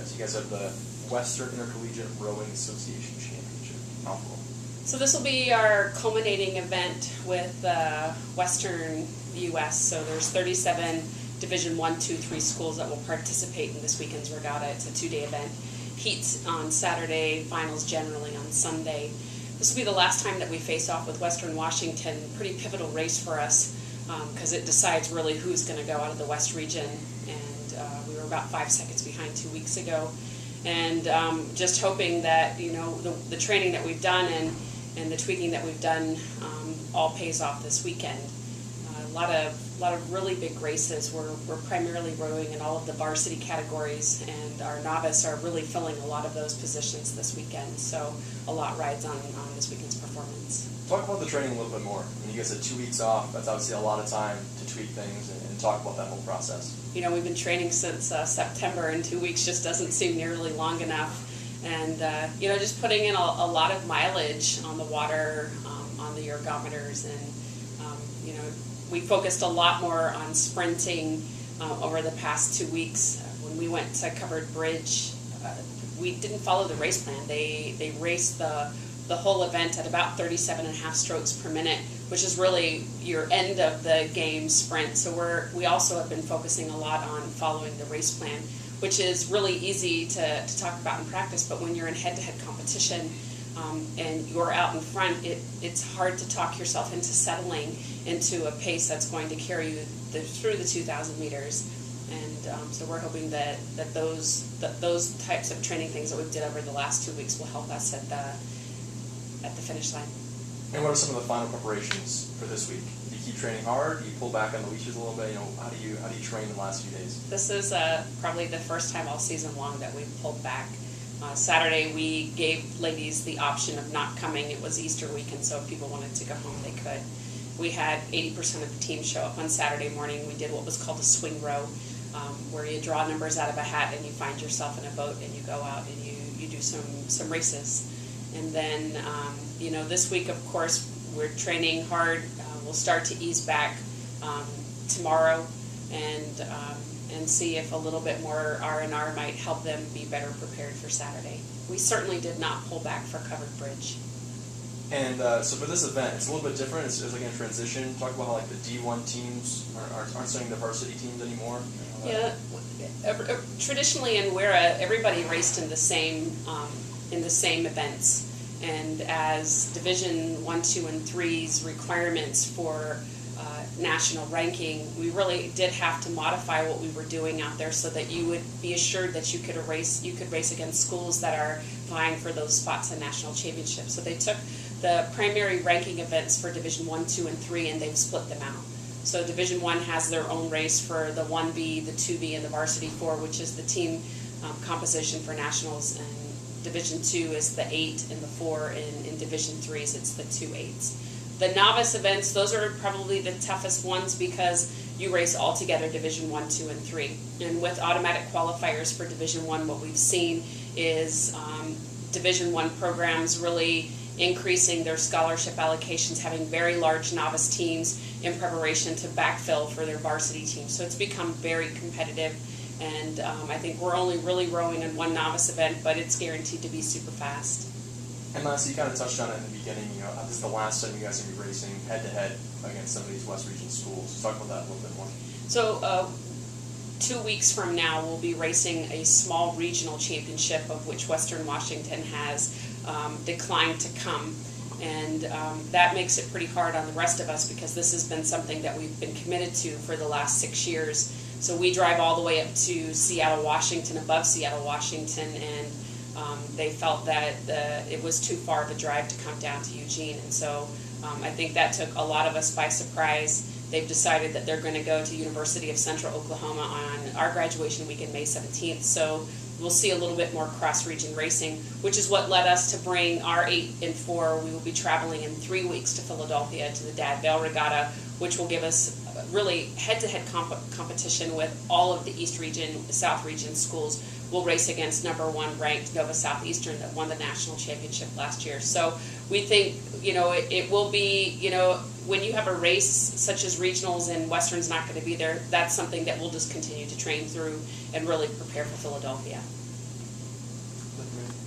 guys. You guys have the Western Intercollegiate Rowing Association Championship. Mouthful. So this will be our culminating event with Western U.S. So there's 37 Division 1, 2, 3 schools that will participate in this weekend's regatta. It's a 2-day event. Heats on Saturday, finals generally on Sunday. This will be the last time that we face off with Western Washington. Pretty pivotal race for us because it decides really who's going to go out of the West region. And we were about 5 seconds behind 2 weeks ago. And just hoping that, you know, the training that we've done and the tweaking that we've done all pays off this weekend. A lot of really big races. We're primarily rowing in all of the varsity categories, and our novice are really filling a lot of those positions this weekend. So a lot rides on this weekend's performance. Talk about the training a little bit more. I mean, you guys had 2 weeks off. That's obviously a lot of time to tweak things and talk about that whole process. You know, we've been training since September, and 2 weeks just doesn't seem nearly long enough. And, you know, just putting in a lot of mileage on the water, on the ergometers, and, you know, we focused a lot more on sprinting over the past 2 weeks. When we went to Covered Bridge, we didn't follow the race plan. They raced the whole event at about 37.5 strokes per minute, which is really your end of the game sprint. So we also have been focusing a lot on following the race plan, which is really easy to talk about in practice, but when you're in head-to-head competition and you're out in front, it's hard to talk yourself into settling into a pace that's going to carry you through the 2,000 meters. And so we're hoping that those types of training things that we did over the last 2 weeks will help us at the finish line. And what are some of the final preparations for this week? Do you keep training hard? Do you pull back on the leashes a little bit? You know, how do you train in the last few days? This is probably the first time all season long that we've pulled back. Saturday we gave ladies the option of not coming. It was Easter weekend, so if people wanted to go home, they could. We had 80% of the team show up on Saturday morning. We did what was called a swing row, where you draw numbers out of a hat and you find yourself in a boat and you go out and you do some races. And then, you know, this week, of course, we're training hard. We'll start to ease back tomorrow and see if a little bit more R&R might help them be better prepared for Saturday. We certainly did not pull back for Covered Bridge. And so for this event, it's a little bit different. It's like a transition. Talk about how like the D1 teams aren't starting the varsity teams anymore. Yeah, traditionally in WIRAC, everybody raced in the same events. And as Division 1, 2, and 3's requirements for national ranking, we really did have to modify what we were doing out there so that you would be assured that you could race against schools that are vying for those spots in national championships. So they took the primary ranking events for Division 1, 2, and 3, and they've split them out. So Division 1 has their own race for the 1B, the 2B, and the Varsity 4, which is the team composition for nationals, and Division 2 is the 8 and the 4, and in Division 3s it's the 2 8s. The novice events, those are probably the toughest ones because you race all together Division 1, 2, and 3. And with automatic qualifiers for Division 1, what we've seen is Division 1 programs really increasing their scholarship allocations, having very large novice teams in preparation to backfill for their varsity teams. So it's become very competitive, and I think we're only really rowing in one novice event, but it's guaranteed to be super fast. And lastly, you kind of touched on it in the beginning, you know, this is the last time you guys are going to be racing head-to-head against some of these West Region schools. Talk about that a little bit more. So 2 weeks from now, we'll be racing a small regional championship of which Western Washington has declined to come. And that makes it pretty hard on the rest of us because this has been something that we've been committed to for the last 6 years. So we drive all the way up to Seattle, Washington, above Seattle, Washington, and they felt that it was too far of a drive to come down to Eugene. And so I think that took a lot of us by surprise. They've decided that they're going to go to University of Central Oklahoma on our graduation weekend, May 17th. So we'll see a little bit more cross-region racing, which is what led us to bring our 8 and 4. We will be traveling in 3 weeks to Philadelphia to the Dad Bell Regatta, which will give us really head-to-head competition with all of the East Region, South Region schools. We'll race against #1 ranked Nova Southeastern that won the national championship last year. So we think, you know, it will be, you know, when you have a race such as regionals and Western's not going to be there, that's something that we'll just continue to train through and really prepare for Philadelphia. I mean,